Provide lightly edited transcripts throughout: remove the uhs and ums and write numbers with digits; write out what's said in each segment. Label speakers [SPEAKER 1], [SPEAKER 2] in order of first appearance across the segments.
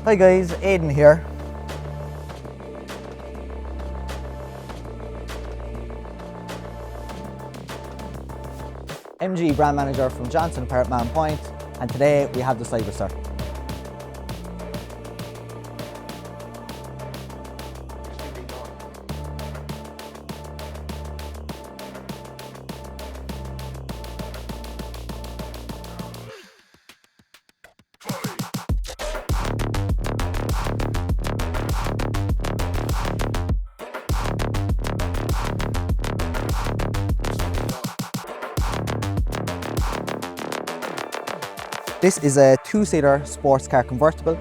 [SPEAKER 1] Hi guys, Aidan here. MG brand manager from Johnson Apart Man Point, and today we have the Cyberster. This is a two-seater sports car convertible.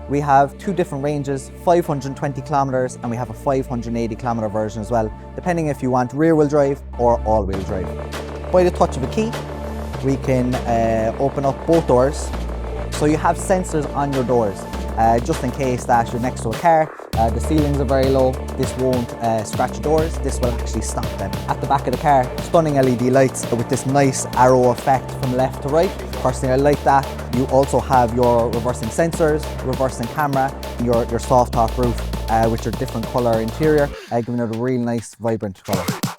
[SPEAKER 1] We have two different ranges, 520 kilometers, and we have a 580 kilometer version as well, depending if you want rear-wheel drive or all-wheel drive. By the touch of a key, we can open up both doors. So you have sensors on your doors, just in case that you're next to a car. The ceilings are very low. This won't scratch doors. This will actually stop them. At the back of the car, stunning LED lights with this nice arrow effect from left to right. Personally, I like that. You also have your reversing sensors, reversing camera, your soft top roof with your different colour interior, giving it a really nice, vibrant colour.